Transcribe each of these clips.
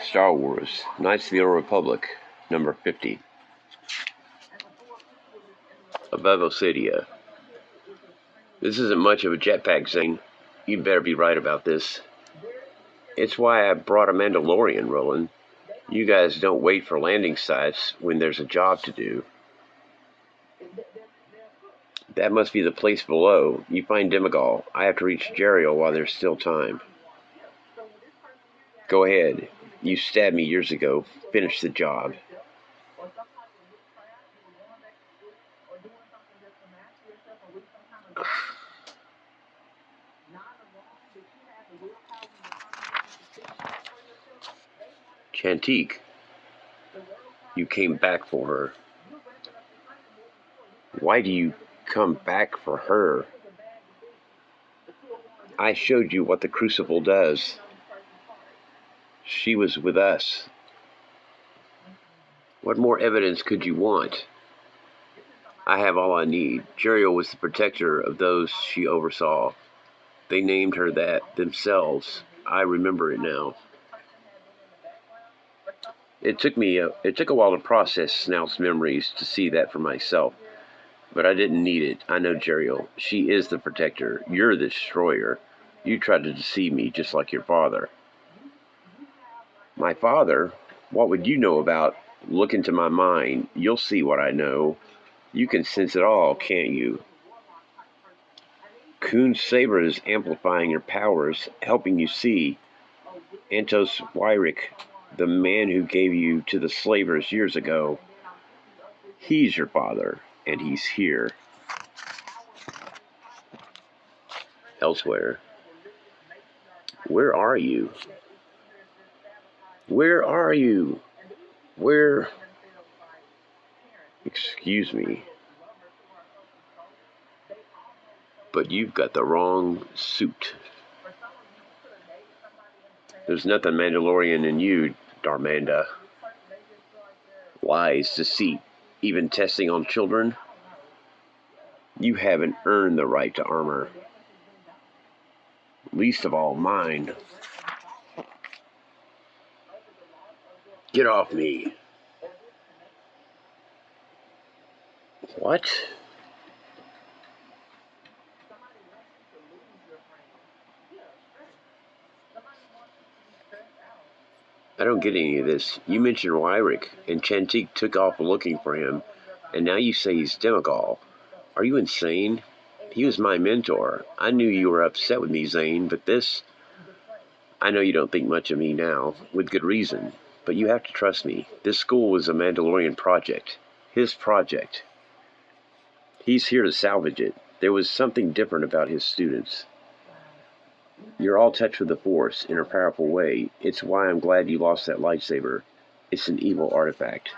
Star Wars, Knights of the Old Republic, number 50. Above Osadia. This isn't much of a jetpack, Zane. You'd better be right about this. It's why I brought a Mandalorian, Roland. You guys don't wait for landing sites when there's a job to do. That must be the place below. You find Demagal. I have to reach Jerial while there's still time. Go ahead. You stabbed me years ago. Finish the job. Chantique. You came back for her. Why do you come back for her? I showed you what the Crucible does. She was with us. What more evidence could you want? I have all I need. Jerial was the protector of those she oversaw. They named her that themselves. I remember it now. It took a while to process Snout's memories to see that for myself. But I didn't need it. I know Jerial. She is the protector. You're the destroyer. You tried to deceive me just like your father. My father? What would you know about? Look into my mind. You'll see what I know. You can sense it all, can't you? Kuhn's saber is amplifying your powers, helping you see. Antos Wyrick, the man who gave you to the slavers years ago, he's your father, and he's here. Elsewhere. Where are you? Where are you? Where? Excuse me. But you've got the wrong suit. There's nothing Mandalorian in you, Darmanda. Lies, deceit, even testing on children. You haven't earned the right to armor. Least of all mine. Get off me. What? I don't get any of this. You mentioned Wyrick, and Chantique took off looking for him, and now you say he's Demagal. Are you insane? He was my mentor. I knew you were upset with me, Zane, but this... I know you don't think much of me now, with good reason, but you have to trust me. This school was a Mandalorian project. His project. He's here to salvage it. There was something different about his students. You're all touched with the Force in a powerful way. It's why I'm glad you lost that lightsaber. It's an evil artifact.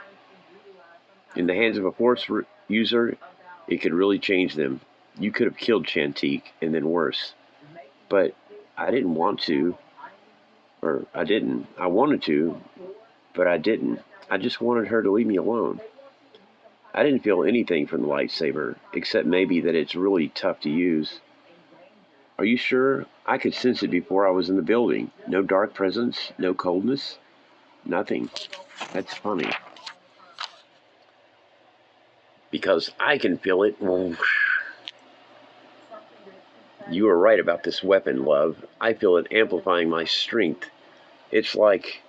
In the hands of a Force user, it could really change them. You could have killed Chantique, and then worse. But I didn't want to. Or I didn't. I wanted to, but I didn't. I just wanted her to leave me alone. I didn't feel anything from the lightsaber, except maybe that it's really tough to use. Are you sure? I could sense it before I was in the building. No dark presence, no coldness, nothing. That's funny. Because I can feel it. You were right about this weapon, love. I feel it amplifying my strength. It's like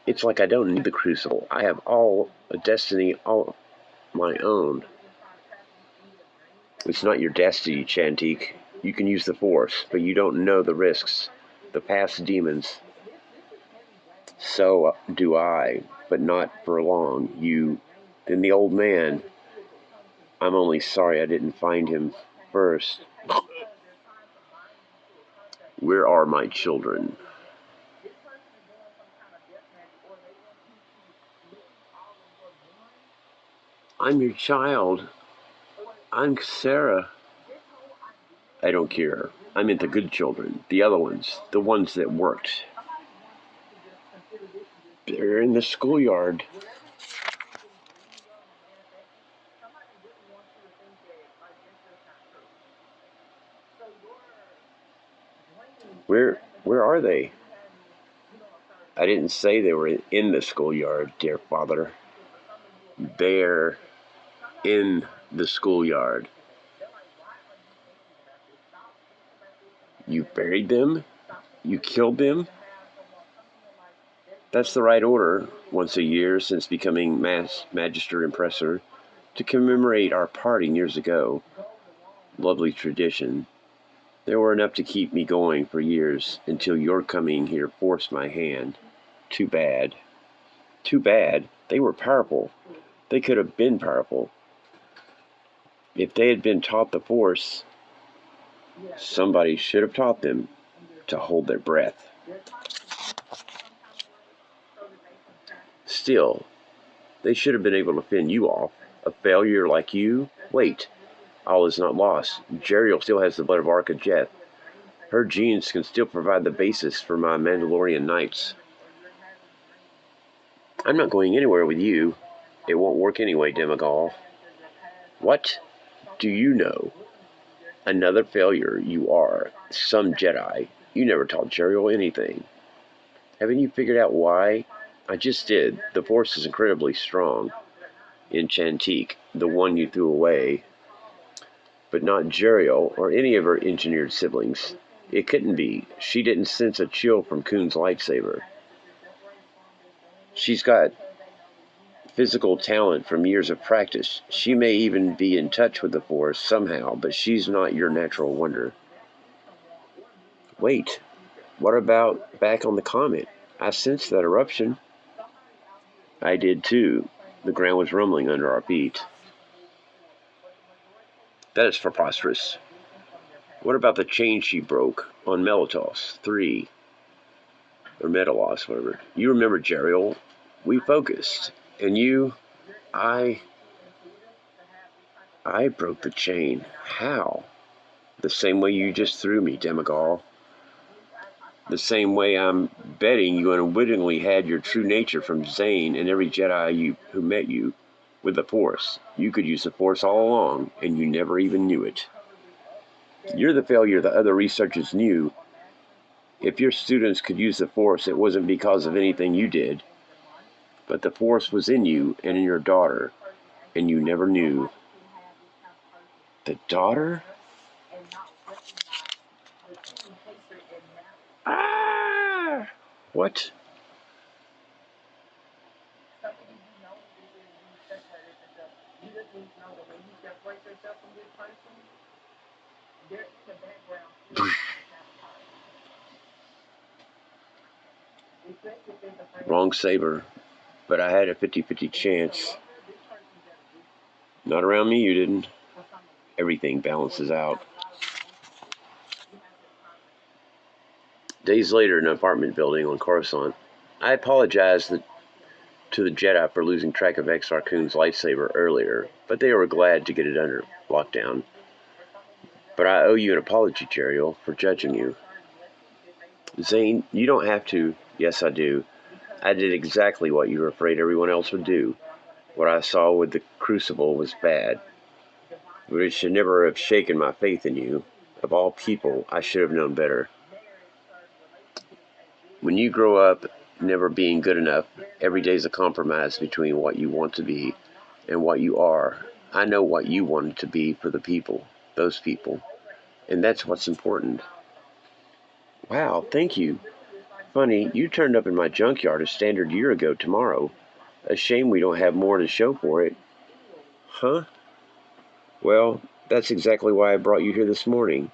I don't need the Crucible. I have all a destiny all my own. It's not your destiny, Chantique. You can use the Force, but you don't know the risks, the past demons. So do I, but not for long. Then the old man. I'm only sorry I didn't find him first. Where are my children? I'm your child. I'm Sarah. I don't care. I meant the good children, the other ones, the ones that worked. They're in the schoolyard. Where are they? I didn't say they were in the schoolyard, dear father. They're in the schoolyard. You buried them? You killed them? That's the right order, once a year since becoming Magister Impressor, to commemorate our parting years ago. Lovely tradition. They were enough to keep me going for years until your coming here forced my hand. Too bad. Too bad. They were powerful. They could have been powerful. If they had been taught the Force, somebody should have taught them to hold their breath. Still, they should have been able to fend you off. A failure like you? Wait. All is not lost. Jeriel still has the blood of Arca Jeth. Her genes can still provide the basis for my Mandalorian knights. I'm not going anywhere with you. It won't work anyway, Demagal. What do you know? Another failure you are. Some Jedi. You never taught Jeriel anything. Haven't you figured out why? I just did. The Force is incredibly strong. In Chantique, the one you threw away. But not Jeriel or any of her engineered siblings. It couldn't be. She didn't sense a chill from Kuhn's lightsaber. She's got physical talent from years of practice. She may even be in touch with the Force somehow, but she's not your natural wonder. Wait, what about back on the comet? I sensed that eruption. I did too. The ground was rumbling under our feet. That is preposterous. What about the chain she broke on Melatos 3? Or Metalos, whatever. You remember, Jeriel. We focused. And you, I broke the chain. How? The same way you just threw me, Demagal. The same way I'm betting you unwittingly had your true nature from Zane and every Jedi who met you with the Force. You could use the Force all along, and you never even knew it. You're the failure that other researchers knew. If your students could use the Force, it wasn't because of anything you did. But the Force was in you and in your daughter, and you never knew. The daughter? Ah! What? Wrong saber, but I had a 50-50 chance. Not around me, you didn't. Everything balances out. Days later, in an apartment building on Coruscant, I apologized to the Jedi for losing track of Exar Kun's lightsaber earlier, but they were glad to get it under lockdown. But I owe you an apology, Jeriel, for judging you. Zane, you don't have to. Yes, I do. I did exactly what you were afraid everyone else would do. What I saw with the Crucible was bad, but it should never have shaken my faith in you. Of all people, I should have known better. When you grow up never being good enough, every day's a compromise between what you want to be and what you are. I know what you wanted to be for the people, those people, and that's what's important. Wow, thank you. Funny, you turned up in my junkyard a standard year ago tomorrow. A shame we don't have more to show for it. Huh? Well, that's exactly why I brought you here this morning.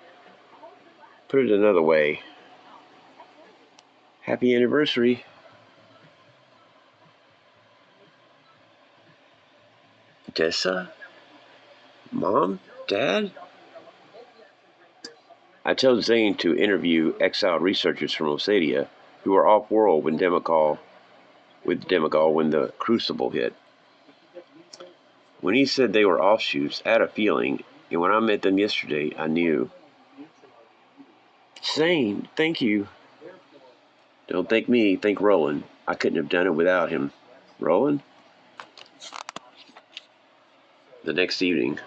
Put it another way. Happy anniversary. Dessa? Mom? Dad? I told Zane to interview exiled researchers from Osadia who were off-world with Demagal when the Crucible hit. When he said they were offshoots, I had a feeling, and when I met them yesterday, I knew. Zane, thank you. Don't thank me, thank Roland. I couldn't have done it without him. Roland? The next evening.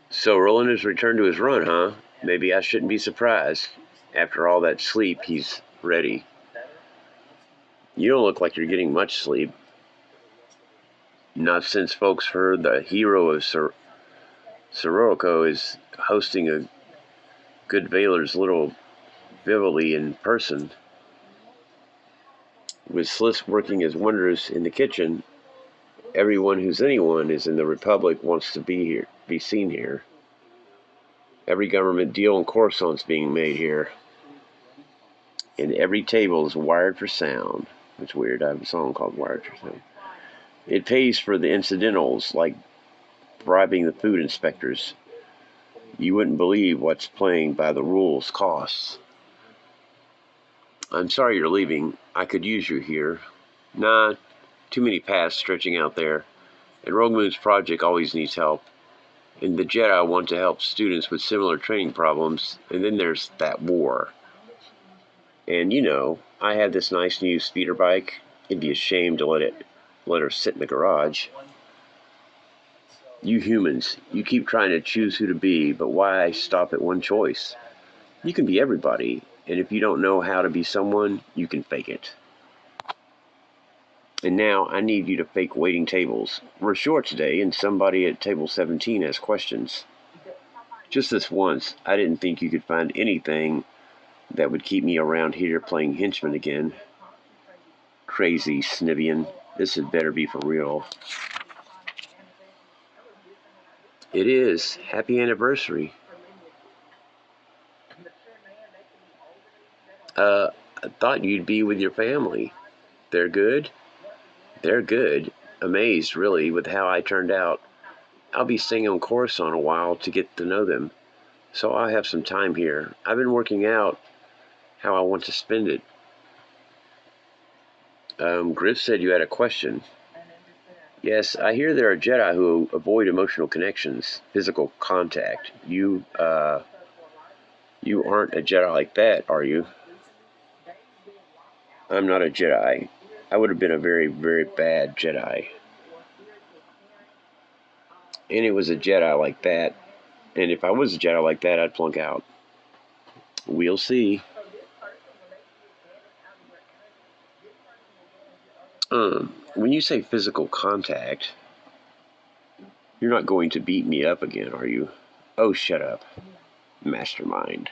So Roland has returned to his run, huh? Maybe I shouldn't be surprised. After all that sleep, he's ready. You don't look like you're getting much sleep. Not since folks heard the hero of Soroko is hosting a good Valer's little Vivoli in person. With Sliss working his wonders in the kitchen, everyone who's anyone is in the Republic wants to be seen here. Every government deal in Coruscant's being made here. And every table is wired for sound. It's weird, I have a song called Wired for Sound. It pays for the incidentals, like bribing the food inspectors. You wouldn't believe what's playing by the rules costs. I'm sorry you're leaving. I could use you here. Nah, too many paths stretching out there. And Rogue Moon's project always needs help. And the Jedi want to help students with similar training problems. And then there's that war. And I have this nice new speeder bike. It'd be a shame to let her sit in the garage. You humans, you keep trying to choose who to be, but why stop at one choice? You can be everybody, and if you don't know how to be someone, you can fake it. And now I need you to fake waiting tables. We're short today, and somebody at table 17 has questions. Just this once, I didn't think you could find anything that would keep me around here playing henchman again. Crazy Snivian. This had better be for real. It is. Happy anniversary. I thought you'd be with your family. They're good? They're good. Amazed, really, with how I turned out. I'll be staying on Coruscant a while to get to know them, so I'll have some time here. I've been working out how I want to spend it. Griff said you had a question. Yes, I hear there are Jedi who avoid emotional connections, physical contact. You aren't a Jedi like that, are you? I'm not a Jedi. I would have been a very, very bad Jedi. And it was a Jedi like that. And if I was a Jedi like that, I'd flunk out. We'll see. When you say physical contact, you're not going to beat me up again, are you? Oh, shut up, mastermind.